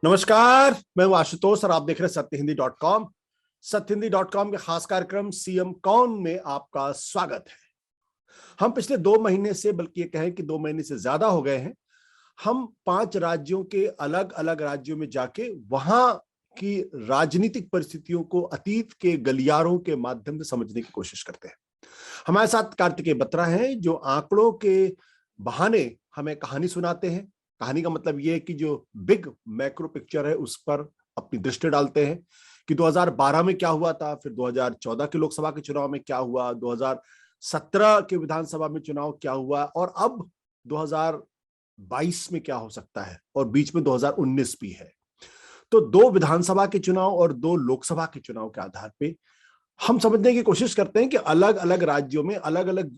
नमस्कार, मैं हूं आशुतोष और आप देख रहे हैं सत्यहिंदी.com। सत्यहिंदी.com के खास कार्यक्रम सीएम कौन में आपका स्वागत है। हम पिछले 2 महीने से, बल्कि ये कहें कि 2 महीने से ज्यादा हो गए हैं, हम 5 राज्यों के अलग अलग राज्यों में जाके वहां की राजनीतिक परिस्थितियों को अतीत के गलियारों के माध्यम से समझने की कोशिश करते हैं। हमारे साथ कार्तिकेय बत्रा हैं, जो आंकड़ों के बहाने हमें कहानी सुनाते हैं। कहानी का मतलब यह है कि जो बिग मैक्रो पिक्चर है उस पर अपनी दृष्टि डालते हैं कि 2012 में क्या हुआ था, फिर 2014 के लोकसभा के चुनाव में क्या हुआ, 2017 के विधानसभा में चुनाव क्या हुआ और अब 2022 में क्या हो सकता है, और बीच में 2019 भी है। तो 2 विधानसभा के चुनाव और 2 लोकसभा के चुनाव के आधार पे हम समझने की कोशिश करते हैं कि अलग अलग राज्यों में अलग अलग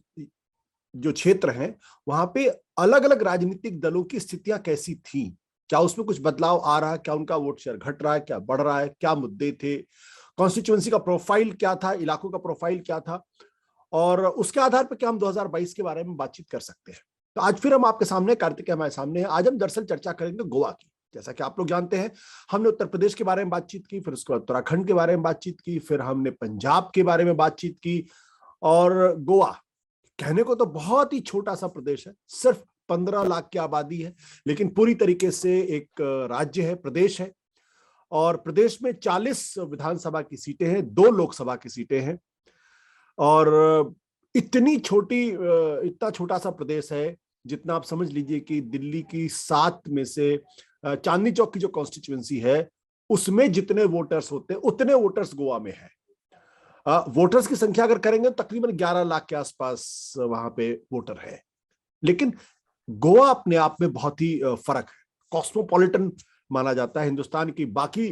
जो क्षेत्र हैं वहां पे अलग अलग राजनीतिक दलों की स्थितियां कैसी थी, क्या उसमें कुछ बदलाव आ रहा है, क्या उनका वोट शेयर घट रहा है, क्या बढ़ रहा है, क्या मुद्दे थे, कॉन्स्टिट्यूएंसी का प्रोफाइल क्या था, इलाकों का प्रोफाइल क्या था, और उसके आधार पर क्या हम 2022 के बारे में बातचीत कर सकते हैं। तो आज फिर हम आपके सामने, कार्तिक हमारे सामने है। आज हम दरअसल चर्चा करेंगे गोवा की। जैसा कि आप लोग जानते हैं, हमने उत्तर प्रदेश के बारे में बातचीत की, फिर उसके बाद उत्तराखंड के बारे में बातचीत की, फिर हमने पंजाब के बारे में बातचीत की, और गोवा कहने को तो बहुत ही छोटा सा प्रदेश है, सिर्फ 15 लाख की आबादी है, लेकिन पूरी तरीके से एक राज्य है, प्रदेश है। और प्रदेश में 40 विधानसभा की सीटें हैं, 2 लोकसभा की सीटें हैं। और इतना छोटा सा प्रदेश है, जितना आप समझ लीजिए कि दिल्ली की 7 में से चांदनी चौक की जो कॉन्स्टिट्यूएंसी है उसमें जितने वोटर्स होते हैं उतने वोटर्स गोवा में है। वोटर्स की संख्या अगर करेंगे तो तकरीबन 11 लाख के आसपास वहां पे वोटर है। लेकिन गोवा अपने आप में बहुत ही फर्क है, कॉस्मोपॉलिटन माना जाता है, हिंदुस्तान की बाकी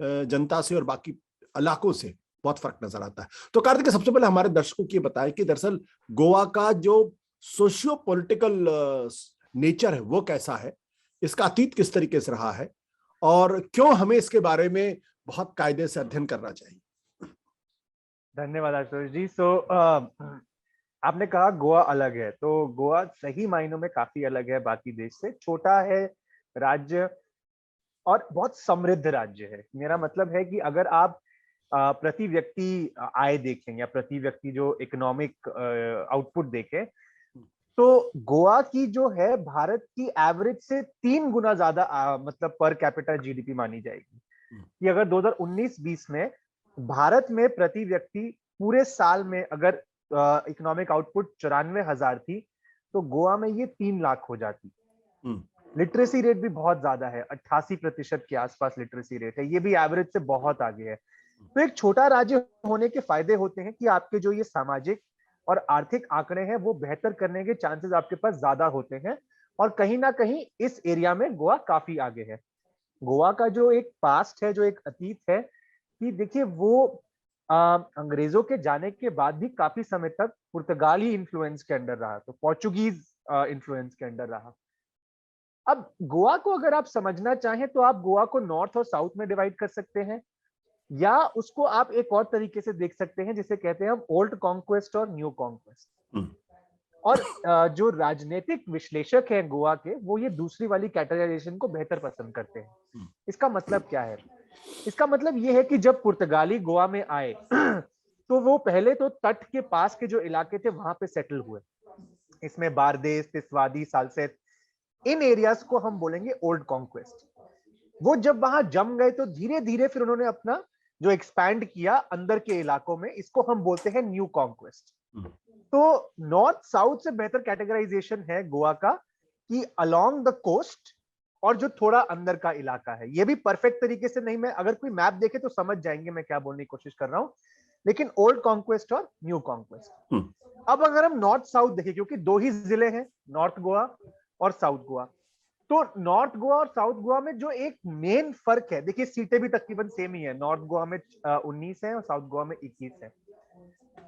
जनता से और बाकी इलाकों से बहुत फर्क नजर आता है। तो कार्तिक, सबसे पहले हमारे दर्शकों को ये बताएं कि दरअसल गोवा का जो सोशियो पॉलिटिकल नेचर है वो कैसा है, इसका अतीत किस तरीके से रहा है, और क्यों हमें इसके बारे में बहुत कायदे से अध्ययन करना चाहिए। धन्यवाद आशुतोष जी। आपने कहा गोवा अलग है, तो गोवा सही मायनों में काफी अलग है बाकी देश से। छोटा है राज्य और बहुत समृद्ध राज्य है। मेरा मतलब है कि अगर आप प्रति व्यक्ति आय देखें या प्रति व्यक्ति जो इकोनॉमिक आउटपुट देखें, तो गोवा की जो है भारत की एवरेज से 3 गुना ज्यादा मतलब पर कैपिटा जीडीपी मानी जाएगी। कि अगर 2019-20 में भारत में प्रति व्यक्ति पूरे साल में अगर इकोनॉमिक आउटपुट 94,000 थी, तो गोवा में ये 3 लाख हो जाती। लिटरेसी रेट भी बहुत ज्यादा है, 88% के आसपास लिटरेसी रेट है। ये भी एवरेज से बहुत आगे है। तो एक छोटा राज्य होने के फायदे होते हैं कि आपके जो ये सामाजिक और आर्थिक आंकड़े हैं वो बेहतर करने के चांसेस आपके पास ज्यादा होते हैं। और कहीं ना कहीं इस एरिया में गोवा काफी आगे है। गोवा का जो एक पास्ट है, जो एक अतीत है, कि देखिए वो अंग्रेजों के जाने के बाद भी काफी समय तक पुर्तगाली इन्फ्लुएंस के अंडर रहा, तो पोर्चुगीज इन्फ्लुएंस के अंडर रहा। अब गोवा को अगर आप समझना चाहें तो आप गोवा को नॉर्थ और साउथ में डिवाइड कर सकते हैं, या उसको आप एक और तरीके से देख सकते हैं जिसे कहते हैं हम ओल्ड कॉन्क्वेस्ट और न्यू कॉन्क्वेस्ट। और जो राजनीतिक विश्लेषक हैं गोवा के, वो ये दूसरी वाली कैटेगराइजेशन को बेहतर पसंद करते हैं। इसका मतलब क्या है? इसका मतलब ये है कि जब पुर्तगाली गोवा में आए तो वो पहले तो तट के पास के जो इलाके थे वहां पे सेटल हुए। इसमें बारदेस, तिसवादी, सालसेत, इन एरियाज को हम बोलेंगे ओल्ड कॉन्क्वेस्ट। वो जब वहां जम गए तो धीरे धीरे फिर उन्होंने अपना जो एक्सपैंड किया अंदर के इलाकों में, इसको हम बोलते हैं न्यू कॉन्क्वेस्ट। तो नॉर्थ साउथ से बेहतर कैटेगराइजेशन है गोवा का कि अलोंग द कोस्ट और जो थोड़ा अंदर का इलाका है। ये भी परफेक्ट तरीके से नहीं, मैं अगर कोई मैप देखे तो समझ जाएंगे मैं क्या बोलने की कोशिश कर रहा हूं, लेकिन ओल्ड कॉन्क्वेस्ट और न्यू कॉन्क्वेस्ट। अब अगर हम नॉर्थ साउथ देखें, क्योंकि 2 ही जिले हैं, नॉर्थ गोवा और साउथ गोवा, तो नॉर्थ गोवा और साउथ गोवा में जो एक मेन फर्क है, देखिए सीटें भी तकरीबन सेम ही है, नॉर्थ गोवा में 19 है और साउथ गोवा में 21 है।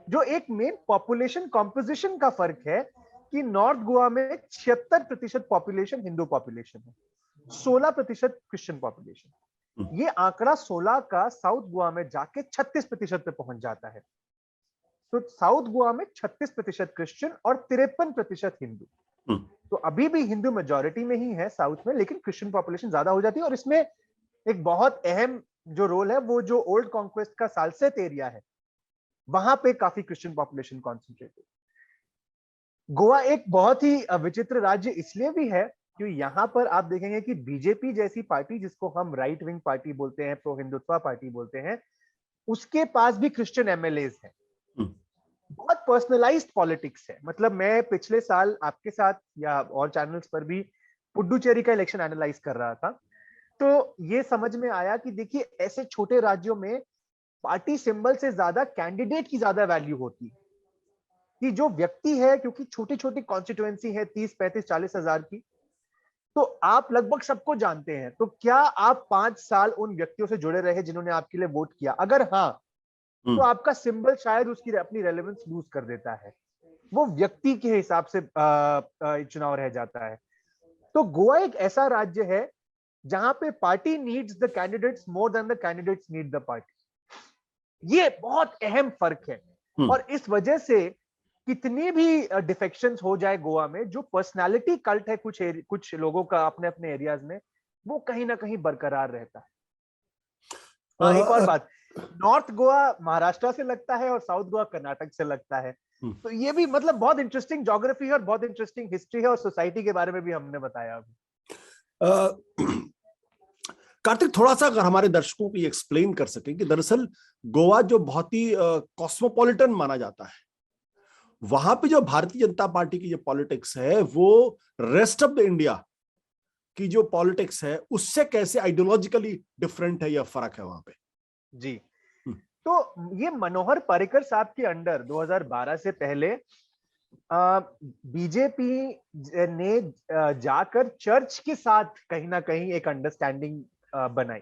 जो एक मेन पॉपुलेशन कॉम्पोजिशन का फर्क है कि नॉर्थ गोवा में 76% पॉपुलेशन हिंदू पॉपुलेशन है, 16% क्रिश्चियन पॉपुलेशन। ये आंकड़ा 16 का साउथ गोवा में जाके 36% पे पहुंच जाता है। तो साउथ गोवा में 36% क्रिश्चियन और 53% हिंदू। तो अभी भी हिंदू मेजॉरिटी में ही है साउथ में, लेकिन क्रिश्चियन पॉपुलेशन ज्यादा हो जाती है। और इसमें एक बहुत अहम जो रोल है वो जो ओल्ड कॉन्क्वेस्ट का साल्सेट एरिया है, वहां पे काफी क्रिश्चियन पॉपुलेशन कॉन्सेंट्रेटेड। गोवा एक बहुत ही विचित्र राज्य इसलिए भी है क्योंकि यहाँ पर आप देखेंगे कि बीजेपी जैसी पार्टी, जिसको हम राइट विंग पार्टी बोलते हैं, प्रो हिंदुत्व पार्टी बोलते हैं, उसके पास भी क्रिश्चियन एमएलएज हैं। बहुत पर्सनलाइज्ड पॉलिटिक्स है। मतलब मैं पिछले साल आपके साथ या और चैनल्स पर भी पुडुचेरी का इलेक्शन एनालाइज कर रहा था, तो ये समझ में आया कि देखिए ऐसे छोटे राज्यों में पार्टी सिंबल से ज्यादा कैंडिडेट की ज्यादा वैल्यू होती है कि जो व्यक्ति है, क्योंकि छोटी छोटी कॉन्स्टिट्यूएंसी है 30, 35, 40 हजार की, तो आप लगभग सबको जानते हैं। तो क्या आप 5 साल उन व्यक्तियों से जुड़े रहे जिन्होंने आपके लिए वोट किया? अगर हाँ, तो आपका सिंबल शायद उसकी अपनी रेलेवेंस लूज कर देता है, वो व्यक्ति के हिसाब से चुनाव रह जाता है। तो गोवा एक ऐसा राज्य है जहां पे party needs the candidates more than the candidates need the party. ये बहुत अहम फर्क है। और इस वजह से कितनी भी डिफेक्शंस हो जाए गोवा में, जो पर्सनालिटी कल्ट है कुछ लोगों का अपने अपने एरियाज में, वो कहीं ना कहीं बरकरार रहता है। हाँ, एक और बात, नॉर्थ गोवा महाराष्ट्र से लगता है और साउथ गोवा कर्नाटक से लगता है। तो ये भी मतलब बहुत इंटरेस्टिंग ज्योग्राफी है और बहुत इंटरेस्टिंग हिस्ट्री है, और सोसाइटी के बारे में भी हमने बताया अभी। कार्तिक, थोड़ा सा अगर हमारे दर्शकों को ये एक्सप्लेन कर सके कि दरअसल गोवा जो बहुत ही कॉस्मोपॉलिटन माना जाता है, वहां पे जो भारतीय जनता पार्टी की जो पॉलिटिक्स है वो रेस्ट ऑफ द इंडिया की जो पॉलिटिक्स है उससे कैसे आइडियोलॉजिकली डिफरेंट है या फर्क है वहां पे? जी, तो ये मनोहर पर्रिकर साहब के अंडर 2012 से पहले बीजेपी ने जाकर चर्च के साथ कहीं ना कहीं एक अंडरस्टैंडिंग बनाई।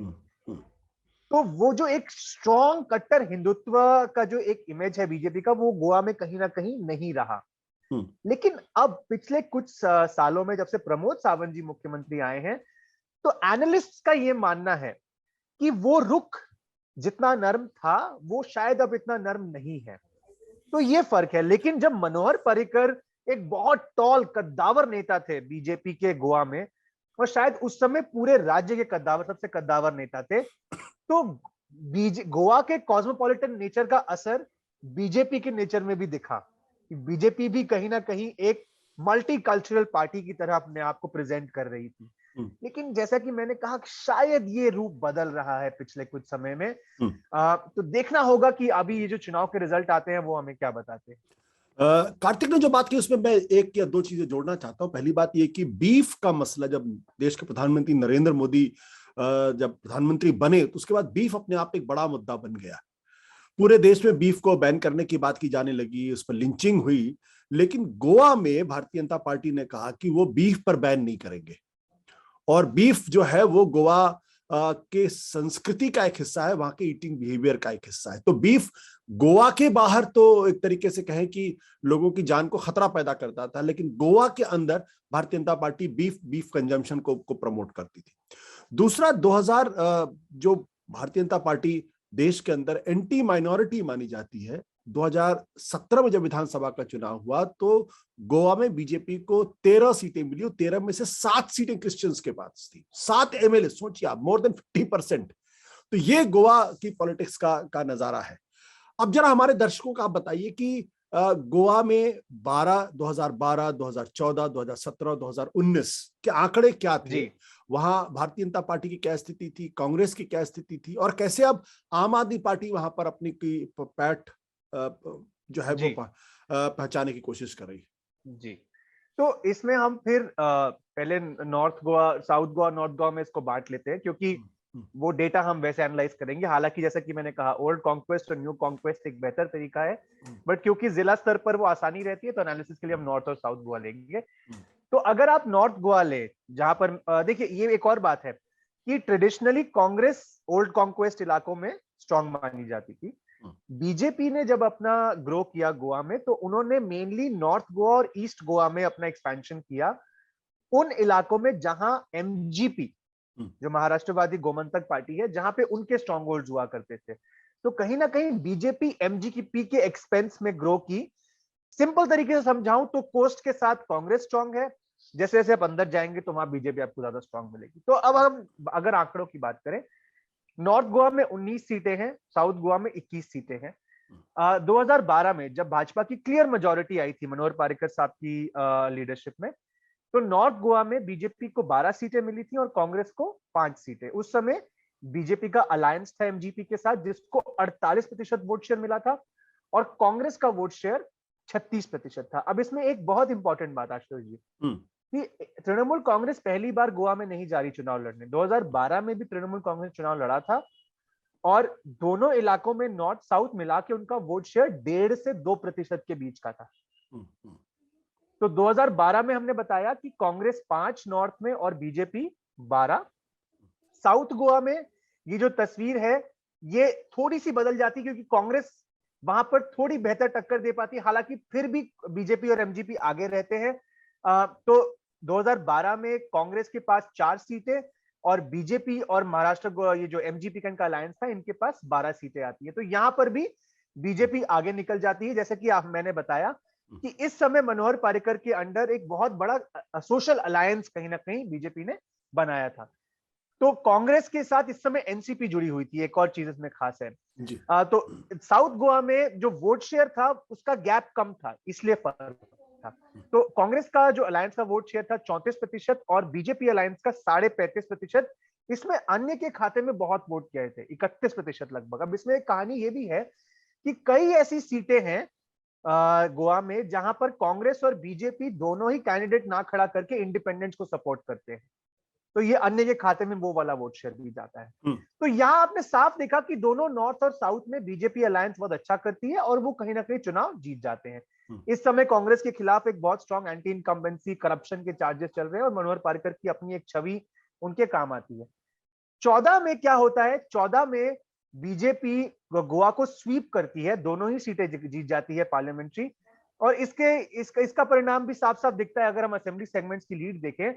तो वो जो एक स्ट्रॉन्ग कट्टर हिंदुत्व का जो एक इमेज है बीजेपी का, वो गोवा में कहीं ना कहीं नहीं रहा। लेकिन अब पिछले कुछ सालों में जब से प्रमोद सावंत जी मुख्यमंत्री आए हैं, तो एनालिस्ट का ये मानना है कि वो रुख जितना नर्म था वो शायद अब इतना नर्म नहीं है। तो ये फर्क है। लेकिन जब मनोहर पर्रिकर एक बहुत टॉल कद्दावर नेता थे बीजेपी के गोवा में, और शायद उस समय पूरे राज्य के कद्दावर, सबसे कद्दावर नेता थे, तो गोवा के कॉस्मोपॉलिटन नेचर का असर बीजेपी के नेचर में भी दिखा कि बीजेपी भी कहीं ना कहीं एक मल्टी कल्चरल पार्टी की तरह अपने आप को प्रेजेंट कर रही थी। लेकिन जैसा कि मैंने कहा, शायद ये रूप बदल रहा है पिछले कुछ समय में। तो देखना होगा कि अभी ये जो चुनाव के रिजल्ट आते हैं वो हमें क्या बताते हैं। कार्तिक ने जो बात की उसमें मैं एक या दो चीजें जोड़ना चाहता हूं। पहली बात ये कि बीफ का मसला, जब देश के प्रधानमंत्री नरेंद्र मोदी जब प्रधानमंत्री बने तो उसके बाद बीफ अपने आप एक बड़ा मुद्दा बन गया। पूरे देश में बीफ को बैन करने की बात की जाने लगी, उस पर लिंचिंग हुई। लेकिन गोवा में भारतीय जनता पार्टी ने कहा कि वो बीफ पर बैन नहीं करेंगे, और बीफ जो है वो गोवा के संस्कृति का एक हिस्सा है, वहां के ईटिंग बिहेवियर का एक हिस्सा है। तो बीफ गोवा के बाहर तो एक तरीके से कहें कि लोगों की जान को खतरा पैदा करता था, लेकिन गोवा के अंदर Bharatiya Janata party beef consumption को प्रमोट करती थी। दूसरा, 2000 जो भारतीय जनता पार्टी देश के अंदर एंटी माइनॉरिटी मानी जाती है, 2017 में जब विधानसभा का चुनाव हुआ तो गोवा में बीजेपी को 13 सीटें मिली, 13 में से 7 सीटें क्रिश्चियंस के पास थी, 7 एमएलए। सोचिए आप, मोर देन 50%। तो ये गोवा की पॉलिटिक्स का नजारा है। अब जरा हमारे दर्शकों को आप बताइए कि गोवा में 2012, 2014, 2017, 2019 के आंकड़े क्या थे? वहां भारतीय जनता पार्टी की क्या स्थिति थी, कांग्रेस की क्या स्थिति थी, और कैसे अब आम आदमी पार्टी वहां पर अपनी पैठ जो है वो पहचाने की कोशिश कर रही है? जी, तो इसमें हम फिर पहले north Goa, south Goa, north Goa में इसको बांट लेते हैं, क्योंकि वो डेटा हम वैसे एनालाइज करेंगे। हालांकि जैसा कि मैंने कहा, ओल्ड कॉन्क्वेस्ट और न्यू कॉन्क्वेस्ट एक बेहतर तरीका है, बट क्योंकि जिला स्तर पर वो आसानी रहती है तो एनालिसिस के लिए हम नॉर्थ और साउथ गोवा लेंगे। तो अगर आप नॉर्थ गोवा ले, जहां पर देखिए ये एक और बात है कि ट्रेडिशनली कांग्रेस ओल्ड कॉन्क्वेस्ट इलाकों में स्ट्रांग मानी जाती थी। बीजेपी ने जब अपना ग्रो किया गोवा में, तो उन्होंने मेनली नॉर्थ गोवा और ईस्ट गोवा में अपना एक्सपेंशन किया, उन इलाकों में जहां एमजीपी जो महाराष्ट्रवादी गोमंतक पार्टी है, जहां पे उनके स्ट्रॉन्ग होल्ड हुआ करते थे। तो कहीं ना कहीं बीजेपी एमजीपी के एक्सपेंस में ग्रो की। सिंपल तरीके से समझाऊं तो कोस्ट के साथ कांग्रेस स्ट्रांग है, जैसे जैसे आप अंदर जाएंगे तो वहां बीजेपी आपको ज्यादा स्ट्रांग मिलेगी। तो अब हम अगर आंकड़ों की बात करें, नॉर्थ गोवा में 19 सीटें हैं, साउथ गोवा में 21 सीटें हैं। 2012 में जब भाजपा की क्लियर मेजोरिटी आई थी मनोहर पार्रिकर साहब की लीडरशिप में, तो नॉर्थ गोवा में बीजेपी को 12 सीटें मिली थी और कांग्रेस को 5 सीटें। उस समय बीजेपी का अलायंस था एमजीपी के साथ, जिसको 48% वोट शेयर मिला था और कांग्रेस का वोट शेयर 36% था। अब इसमें एक बहुत इंपॉर्टेंट बात आशुतोष जी, कि तृणमूल कांग्रेस पहली बार गोवा में नहीं जा रही चुनाव लड़ने। 2012 में भी तृणमूल कांग्रेस चुनाव लड़ा था और दोनों इलाकों में नॉर्थ साउथ मिला के उनका वोट शेयर 1.5 से 2% के बीच का था। तो 2012 में हमने बताया कि कांग्रेस 5 नॉर्थ में और बीजेपी 12। साउथ गोवा में ये जो तस्वीर है ये थोड़ी सी बदल जाती, क्योंकि कांग्रेस वहां पर थोड़ी बेहतर टक्कर दे पाती, हालांकि फिर भी बीजेपी और एमजीपी आगे रहते हैं। तो 2012 में कांग्रेस के पास 4 सीटें और बीजेपी और महाराष्ट्र ये जो एमजीपी का इनका अलायंस था, इनके पास 12 सीटें आती है। तो यहां पर भी बीजेपी आगे निकल जाती है। जैसे कि मैंने बताया कि इस समय मनोहर पार्रिकर के अंडर एक बहुत बड़ा सोशल अलायंस कहीं ना कहीं बीजेपी ने बनाया था। तो कांग्रेस के साथ इस समय एनसीपी जुड़ी हुई थी, एक और चीज इसमें खास है। तो साउथ गोवा में जो वोट शेयर था उसका गैप कम था, इसलिए फर्क था। तो कांग्रेस का जो अलायंस का वोट शेयर था 34% और बीजेपी अलायंस का 35.5%। इसमें अन्य के खाते में बहुत वोट गए थे, 31% लगभग। अब इसमें एक कहानी ये भी है कि कई ऐसी सीटें हैं गोवा में जहां पर कांग्रेस और बीजेपी दोनों ही कैंडिडेट ना खड़ा करके इंडिपेंडेंट्स को सपोर्ट करते हैं, तो ये अन्य के खाते में वो वाला वोट शेयर भी जाता है। तो यहां आपने साफ देखा कि दोनों नॉर्थ और साउथ में बीजेपी अलायंस बहुत अच्छा करती है और वो कहीं ना कहीं चुनाव जीत जाते हैं। इस समय कांग्रेस के खिलाफ एक बहुत स्ट्रॉन्ग एंटी इनकम्बेंसी करप्शन के चार्जेस चल रहे हैं और मनोहर पार्रिकर की अपनी एक छवि उनके काम आती है। 14 में क्या होता है, 14 में बीजेपी गोवा को स्वीप करती है, दोनों ही सीटें जीत जाती है पार्लियामेंट्री। और इसका परिणाम भी साफ साफ दिखता है अगर हम असेंबली सेगमेंट्स की लीड देखें।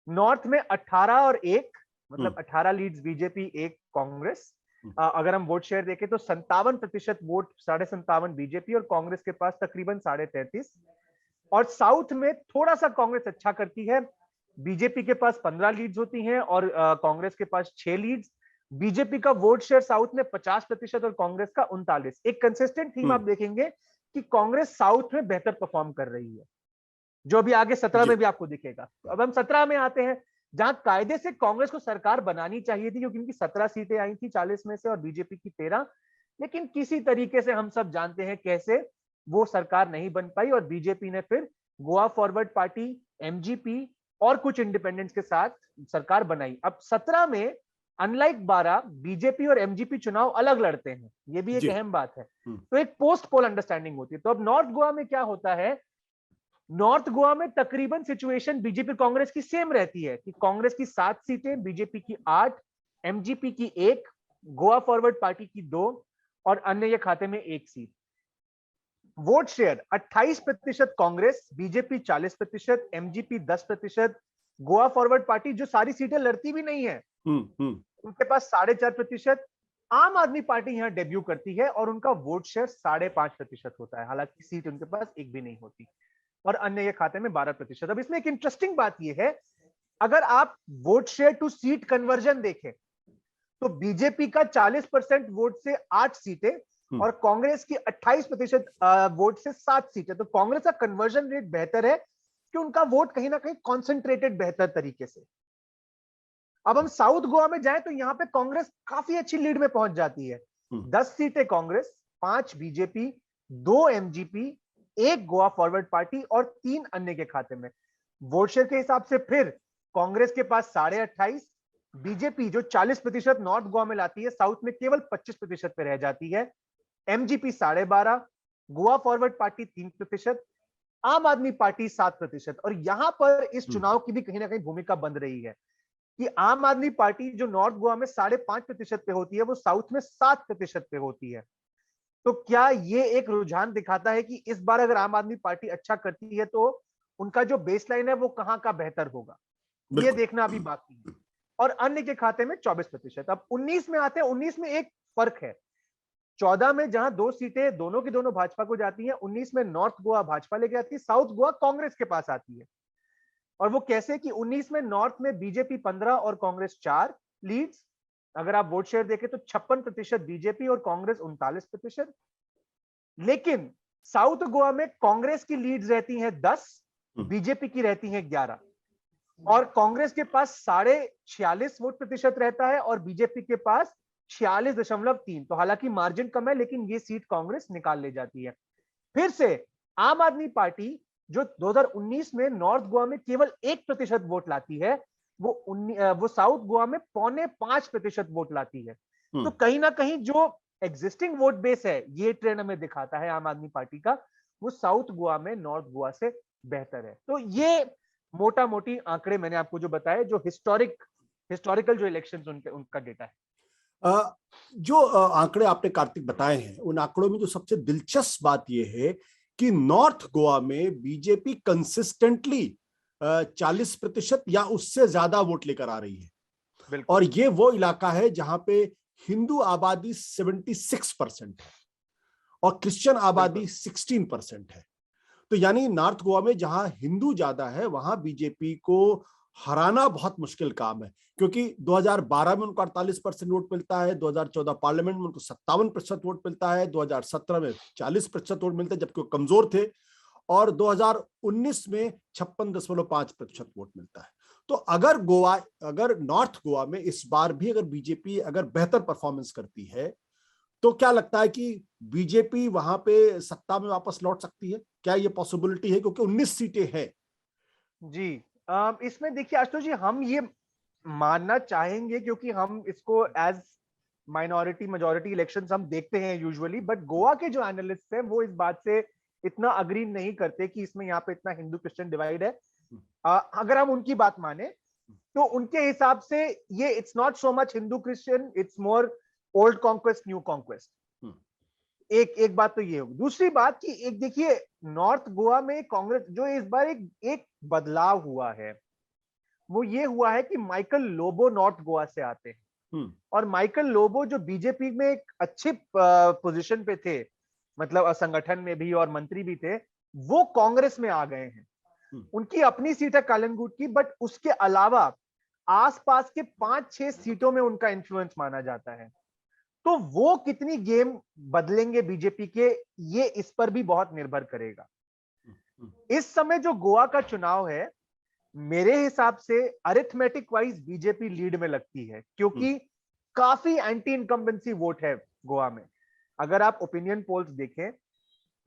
नॉर्थ में 18 और 1, मतलब 18 लीड्स बीजेपी, 1 कांग्रेस। अगर हम वोट शेयर देखें तो 57% वोट, 57.5 बीजेपी और कांग्रेस के पास तकरीबन 33.5। और साउथ में थोड़ा सा कांग्रेस अच्छा करती है, बीजेपी के पास 15 लीड्स होती हैं और कांग्रेस के पास 6 लीड्स। बीजेपी का वोट शेयर साउथ में 50% और कांग्रेस का 39। एक कंसिस्टेंट थीम आप देखेंगे कि कांग्रेस साउथ में बेहतर परफॉर्म कर रही है, जो अभी आगे 17 में भी आपको दिखेगा। तो अब हम 17 में आते हैं, जहां कायदे से कांग्रेस को सरकार बनानी चाहिए थी, क्योंकि उनकी 17 सीटें आई थी 40 में से और बीजेपी की 13। लेकिन किसी तरीके से हम सब जानते हैं कैसे वो सरकार नहीं बन पाई और बीजेपी ने फिर गोवा फॉरवर्ड पार्टी, एमजीपी और कुछ इंडिपेंडेंट्स के साथ सरकार बनाई। अब 17 में अनलाइक 12 बीजेपी और एमजीपी चुनाव अलग लड़ते हैं, ये भी एक अहम बात है। तो एक पोस्ट पोल अंडरस्टैंडिंग होती है। तो अब नॉर्थ गोवा में क्या होता है, नॉर्थ गोवा में तकरीबन सिचुएशन बीजेपी कांग्रेस की सेम रहती है कि कांग्रेस की 7 सीटें, बीजेपी की 8, एमजीपी की 1, गोवा फॉरवर्ड पार्टी की 2 और अन्य के खाते में 1 seat. Vote share 28% Congress, BJP 40%, MGP 10%, Goa forward party जो सारी सीटें लड़ती भी नहीं है उनके पास 4.5%। आम आदमी पार्टी यहां डेब्यू करती है और उनका वोट शेयर 5.5% होता है, हालांकि सीट उनके पास एक भी नहीं होती और अन्य के खाते में 12%। अब इसमें एक इंटरेस्टिंग बात यह है, अगर आप vote share to seat conversion देखें तो बीजेपी का 40% वोट से 8 सीटें और कांग्रेस की 28% वोट से 7 सीटें। तो कांग्रेस का कन्वर्जन रेट बेहतर है कि उनका वोट कहीं ना कहीं कॉन्सेंट्रेटेड बेहतर तरीके से। अब हम साउथ गोवा में जाएं तो यहां पे कांग्रेस काफी अच्छी लीड में पहुंच जाती है। 10 सीटें Congress, 5 BJP, 2 MGP, 1 Goa forward party और 3 अन्य के खाते में। वोट शेयर के हिसाब से फिर कांग्रेस के पास 28.5, बीजेपी जो 40% नॉर्थ गोवा में लाती है साउथ में केवल 25% पे रह जाती है, एमजीपी 12.5, गोवा फॉरवर्ड पार्टी 3%, आम आदमी पार्टी 7%। और यहां पर इस चुनाव की भी कहीं ना कहीं भूमिका बन रही है कि आम आदमी पार्टी जो नॉर्थ गोवा में 5.5% पे होती है वो साउथ में 7% पे होती है। तो क्या ये एक रुझान दिखाता है कि इस बार अगर आम आदमी पार्टी अच्छा करती है तो उनका जो बेसलाइन है वो कहां का बेहतर होगा, ये देखना अभी बाकी है। और अन्य के खाते में 24%। अब 19 में आते हैं, 19 में एक फर्क है। 14 में जहां 2 सीटें दोनों की दोनों भाजपा को जाती हैं, 19 में नॉर्थ गोवा भाजपा लेके आती है, साउथ गोवा कांग्रेस के पास आती है। और वो कैसे कि 19 में नॉर्थ में बीजेपी 15 और कांग्रेस 4 लीड्स। अगर आप वोट शेयर देखें तो 56% बीजेपी और कांग्रेस 39%। लेकिन साउथ गोवा में कांग्रेस की लीड्स रहती हैं 10, बीजेपी की रहती हैं 11, और कांग्रेस के पास 46.5 वोट प्रतिशत रहता है और बीजेपी के पास 46.3। तो हालांकि मार्जिन कम है, लेकिन ये सीट कांग्रेस निकाल ले जाती है। फिर से आम आदमी पार्टी जो 2019 में नॉर्थ गोवा में केवल 1% वोट लाती है, वो साउथ गोवा में 4.25% वोट लाती है। तो कहीं ना कहीं जो एग्जिस्टिंग वोट बेस है, ये ट्रेंड हमें दिखाता है आम आदमी पार्टी का, वो साउथ गोवा में नॉर्थ गोवा से बेहतर है। तो ये मोटा मोटी आंकड़े मैंने आपको जो बताए, जो हिस्टोरिकल जो इलेक्शंस उनका डेटा है। जो आंकड़े आपने कार्तिक बताए हैं, उन आंकड़ों में जो सबसे दिलचस्प बात यह है कि नॉर्थ गोवा में बीजेपी कंसिस्टेंटली 40% या उससे ज्यादा वोट लेकर आ रही है, और ये वो इलाका है जहां पे हिंदू आबादी 76% है और क्रिश्चियन आबादी 16% है। तो यानी नॉर्थ गोवा में जहां हिंदू ज्यादा है वहां बीजेपी को हराना बहुत मुश्किल काम है, क्योंकि 2012 में उनको 48% वोट मिलता है, 2014 पार्लियामेंट में उनको 57% वोट मिलता है, 2017 में 40% वोट मिलता है जबकि वो कमजोर थे, और 2019 में 56.5% वोट मिलता है। तो अगर नॉर्थ गोवा में इस बार भी अगर बीजेपी अगर बेहतर परफॉर्मेंस करती है तो क्या लगता है कि बीजेपी वहां पे सत्ता में वापस लौट सकती है? क्या ये पॉसिबिलिटी है, क्योंकि 19 सीटें हैं? जी, इसमें देखिए आशुतोष जी, हम ये मानना चाहेंगे क्योंकि हम इसको एज माइनॉरिटी मेजॉरिटी इलेक्शंस हम देखते हैं यूजुअली, बट गोवा के जो एनालिस्ट हैं वो इस बात से इतना अग्री नहीं करते कि इसमें यहाँ पे इतना हिंदू क्रिश्चियन डिवाइड है। अगर हम उनकी बात माने तो उनके हिसाब से ये it's not so much Hindu Christian, it's more old conquest new conquest. एक बात तो ये होगी। दूसरी बात कि एक देखिए, नॉर्थ गोवा में कांग्रेस जो इस बार एक बदलाव हुआ है, वो ये हुआ है कि माइकल लोबो नॉर्थ गोवा से आते हैं, और माइकल लोबो जो बीजेपी में एक अच्छे पोजीशन पे थे, मतलब संगठन में भी और मंत्री भी थे, वो कांग्रेस में आ गए हैं। उनकी अपनी सीट है कालनगुट की, बट उसके अलावा आसपास के 5-6 सीटों में उनका इन्फ्लुएंस माना जाता है। तो वो कितनी गेम बदलेंगे बीजेपी के, ये इस पर भी बहुत निर्भर करेगा। इस समय जो गोवा का चुनाव है, मेरे हिसाब से अरिथमेटिक वाइज बीजेपी लीड में लगती है, क्योंकि काफी एंटी इनकम्बेंसी वोट है गोवा में। अगर आप ओपिनियन पोल्स देखें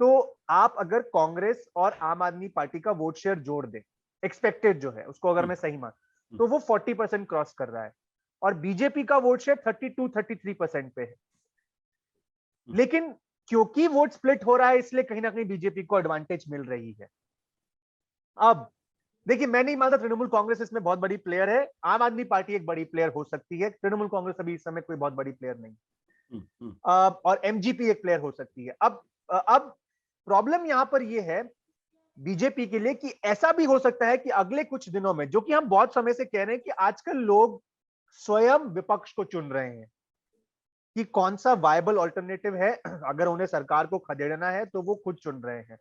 तो आप अगर कांग्रेस और आम आदमी पार्टी का वोट शेयर जोड़ दें, एक्सपेक्टेड जो है उसको अगर मैं सही मान, तो वो 40% क्रॉस कर रहा है, और बीजेपी का वोट शेयर 32-33% पे है। लेकिन क्योंकि वोट स्प्लिट हो रहा है, इसलिए कहीं ना कहीं बीजेपी को एडवांटेज मिल रही है। अब देखिए, मैं नहीं मानता तृणमूल कांग्रेस इसमें बहुत बड़ी प्लेयर है। आम आदमी पार्टी एक बड़ी प्लेयर हो सकती है, तृणमूल कांग्रेस अभी इस समय कोई बहुत बड़ी प्लेयर नहीं। और एमजीपी एक प्लेयर हो सकती है। अब प्रॉब्लम यहां पर यह है बीजेपी के लिए कि ऐसा भी हो सकता है कि अगले कुछ दिनों में, जो कि हम बहुत समय से कह रहे हैं कि आजकल लोग स्वयं विपक्ष को चुन रहे हैं कि कौन सा वायबल ऑल्टरनेटिव है, अगर उन्हें सरकार को खदेड़ना है तो वो खुद चुन रहे हैं।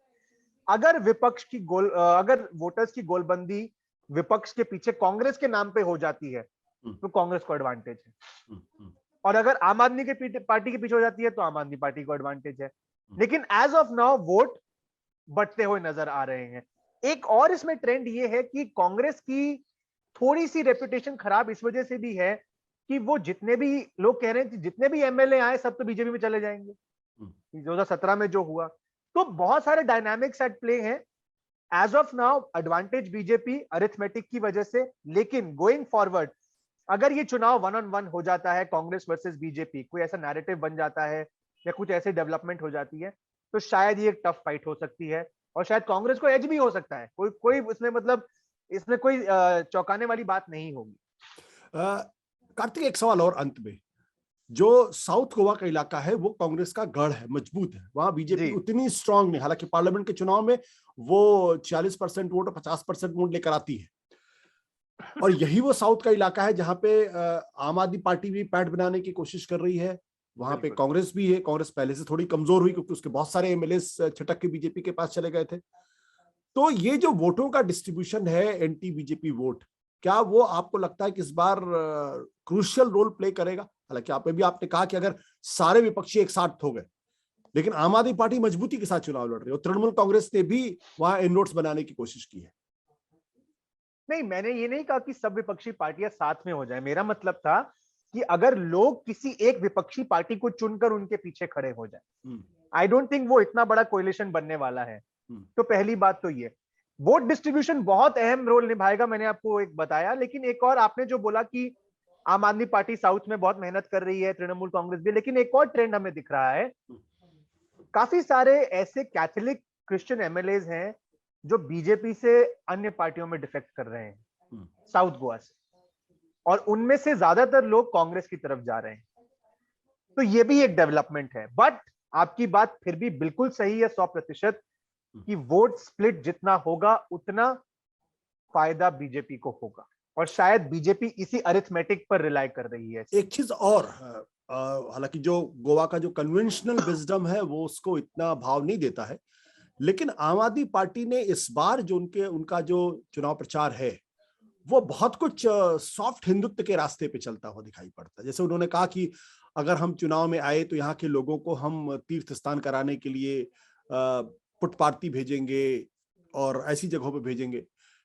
अगर अगर वोटर्स की गोलबंदी विपक्ष के पीछे कांग्रेस के नाम पे हो जाती है तो कांग्रेस को एडवांटेज है, और अगर आम आदमी के पार्टी के पीछे हो जाती है तो आम आदमी पार्टी को एडवांटेज है। लेकिन एज ऑफ नाउ वोट बढ़ते हुए नजर आ रहे हैं। एक और इसमें ट्रेंड ये है कि कांग्रेस की थोड़ी सी रेपुटेशन खराब इस वजह से भी है कि वो जितने भी लोग कह रहे हैं कि जितने भी एमएलए आए सब तो बीजेपी में चले जाएंगे, 2017 में जो हुआ। तो बहुत सारे डायनामिक्स एट प्ले हैं। As of now advantage BJP arithmetic की वजह से, लेकिन गोइंग फॉरवर्ड अगर ये चुनाव 1-on-1 हो जाता है, कांग्रेस वर्सेस बीजेपी, कोई ऐसा नैरेटिव बन जाता है या कुछ ऐसी डेवलपमेंट हो जाती है, तो शायद ये एक टफ फाइट हो सकती है, और शायद कांग्रेस को एज भी हो सकता है। कोई उसमें मतलब इसमें कोई चौंकाने वाली बात नहीं होगी। कार्तिक, एक सवाल और अंत में, जो साउथ गोवा का इलाका है वो कांग्रेस का गढ़ है, मजबूत है, वहां बीजेपी उतनी स्ट्रांग नहीं, हालांकि पार्लियामेंट के चुनाव में वो 40% वोट और 50% वोट लेकर आती है, और यही वो साउथ का इलाका है जहां पे आम आदमी पार्टी भी पैठ बनाने की कोशिश कर रही है, वहां पे कांग्रेस भी है। कांग्रेस पहले से थोड़ी कमजोर हुई क्योंकि उसके बहुत सारे एमएलए छटक के बीजेपी के पास चले गए थे। तो ये जो वोटों का डिस्ट्रीब्यूशन है, एंटी बीजेपी वोट, क्या वो आपको लगता है कि इस बार क्रूशियल रोल प्ले करेगा? हालांकि आपने कहा कि अगर सारे विपक्षी एक साथ हो गए, लेकिन आम आदमी पार्टी मजबूती के साथ चुनाव लड़ रही है और तृणमूल कांग्रेस ने भी वहां इनरोड्स बनाने की कोशिश की है। नहीं, मैंने ये नहीं कहा कि सब विपक्षी पार्टियां साथ में हो जाए। मेरा मतलब था कि अगर लोग किसी एक विपक्षी पार्टी को चुनकर उनके पीछे खड़े हो जाए, आई डोंट थिंक वो इतना बड़ा कोलिशन बनने वाला है। तो पहली बात तो ये वोट डिस्ट्रीब्यूशन बहुत अहम रोल निभाएगा, मैंने आपको एक बताया। लेकिन एक और आपने जो बोला कि आम आदमी पार्टी साउथ में बहुत मेहनत कर रही है, तृणमूल कांग्रेस भी, लेकिन एक और ट्रेंड हमें दिख रहा है। काफी सारे ऐसे कैथोलिक क्रिश्चियन एमएलए हैं जो बीजेपी से अन्य पार्टियों में डिफेक्ट कर रहे हैं साउथ गोवा से, और उनमें से ज्यादातर लोग कांग्रेस की तरफ जा रहे हैं। तो ये भी एक डेवलपमेंट है। बट आपकी बात फिर भी बिल्कुल सही है 100% कि वोट स्प्लिट जितना होगा उतना फायदा बीजेपी को होगा, और शायद बीजेपी इसी अरिथमेटिक पर रिलाई कर रही है। एक चीज और, हालांकि जो गोवा का जो कन्वेंशनल विजडम है वो उसको इतना भाव नहीं देता है, लेकिन आम आदमी पार्टी ने इस बार जो उनका जो चुनाव प्रचार है वो बहुत कुछ सॉफ्ट हिंदुत्व के रास्ते पे चलता हुआ दिखाई पड़ता है। जैसे उन्होंने कहा कि अगर हम चुनाव में आए तो यहाँ के लोगों को हम तीर्थ स्नान कराने के लिए पुटपार्थी भेजेंगे और ऐसी जगहों पे भेजेंगे।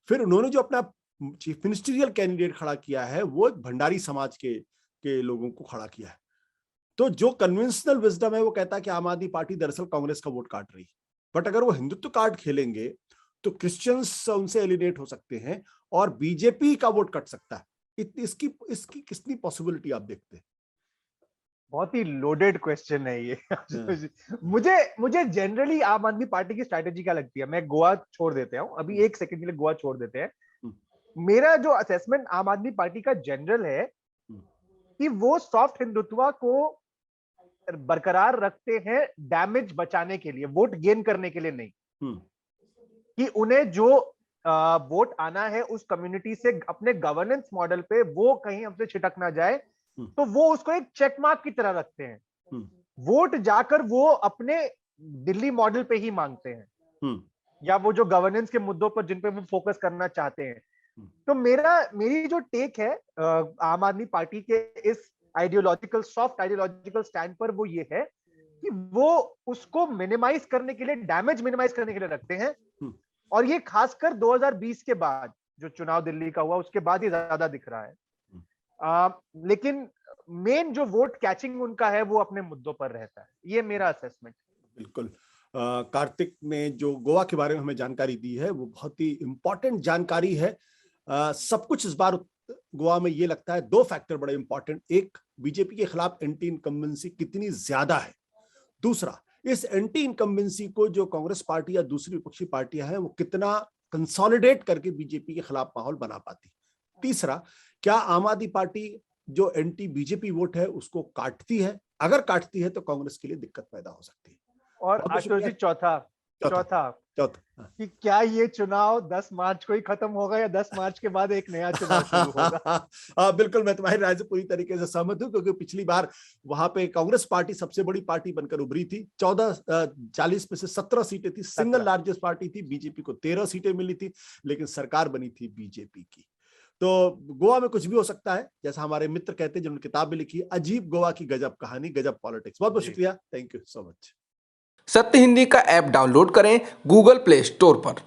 फिर उन्होंने जो अपना चीफ मिनिस्टरियल कैंडिडेट खड़ा किया है वो एक भंडारी समाज के लोगों को खड़ा किया है। तो जो कन्वेंशनल विजडम है वो कहता है कि आम आदमी पार्टी दरअसल कांग्रेस का वोट काट रही है, बट अगर वो हिंदुत्व कार्ड खेलेंगे तो क्रिश्चियंस उनसे एलिनेट हो सकते हैं और बीजेपी का वोट कट सकता है। इसकी कितनी पॉसिबिलिटी आप देखते हैं? बहुत ही लोडेड क्वेश्चन है ये। मुझे जनरली आम आदमी पार्टी की स्ट्रैटेजी क्या लगती है, मैं गोवा छोड़ देते हूं अभी, एक सेकंड के लिए गोवा छोड़ देते हैं। मेरा जो असेसमेंट आम आदमी पार्टी का जनरल है कि वो सॉफ्ट हिंदुत्व को बरकरार रखते हैं डैमेज बचाने के लिए, वोट गेन करने के लिए नहीं। कि उन्हें जो वोट आना है उस कम्युनिटी से अपने गवर्नेंस मॉडल पे वो कहीं हमसे छिटक ना जाए, तो वो उसको एक चेक मार्क की तरह रखते हैं। वोट जाकर वो अपने दिल्ली मॉडल पे ही मांगते हैं, या वो जो गवर्नेंस के मुद्दों पर जिन पे वो फोकस करना चाहते हैं। तो मेरी जो टेक है आम आदमी पार्टी के इस सॉफ्ट आइडियोलॉजिकल स्टैंड पर, वो ये है कि वो उसको मिनिमाइज करने के लिए, डैमेज मिनिमाइज करने के लिए रखते हैं। और ये खासकर 2020 के बाद जो चुनाव दिल्ली का हुआ उसके बाद ही ज्यादा दिख रहा है। लेकिन मेन जो वोट कैचिंग उनका है वो अपने मुद्दों पर रहता है, ये मेरा असेसमेंट। बिल्कुल। कार्तिक ने जो गोवा के बारे में हमें जानकारी दी है वो बहुत ही इंपॉर्टेंट जानकारी है। सब कुछ इस बार गोवा में ये लगता है, दो फैक्टर बड़े इंपॉर्टेंट, एक बीजेपी के खिलाफ एंटी इनकम्बेंसी कितनी ज्यादा है, दूसरा इस एंटी इनकम्बेंसी को जो कांग्रेस पार्टी या दूसरी विपक्षी पार्टियां हैं वो कितना कंसोलिडेट करके बीजेपी के खिलाफ माहौल बना पाती, तीसरा क्या आम आदमी पार्टी जो एंटी बीजेपी वोट है उसको काटती है, अगर काटती है तो कांग्रेस के लिए दिक्कत पैदा हो सकती है। और आशुतोष जी चौथा कि क्या ये चुनाव 10 मार्च को ही खत्म होगा या 10 मार्च के बाद एक नया चुनाव शुरू होगा? बिल्कुल, मैं तुम्हारी राय से पूरी तरीके से सहमत हूं, क्योंकि पिछली बार वहां पे कांग्रेस पार्टी सबसे बड़ी पार्टी बनकर उभरी थी। 40 में से 17 सीटें थी, सिंगल लार्जेस्ट पार्टी थी। बीजेपी को 13 सीटें मिली थी, लेकिन सरकार बनी थी बीजेपी की। तो गोवा में कुछ भी हो सकता है, जैसा हमारे मित्र कहते हैं जिन्होंने किताब भी लिखी, अजीब गोवा की गजब कहानी, गजब पॉलिटिक्स। बहुत बहुत शुक्रिया, थैंक यू सो मच। सत्य हिंदी का ऐप डाउनलोड करें गूगल प्ले स्टोर पर।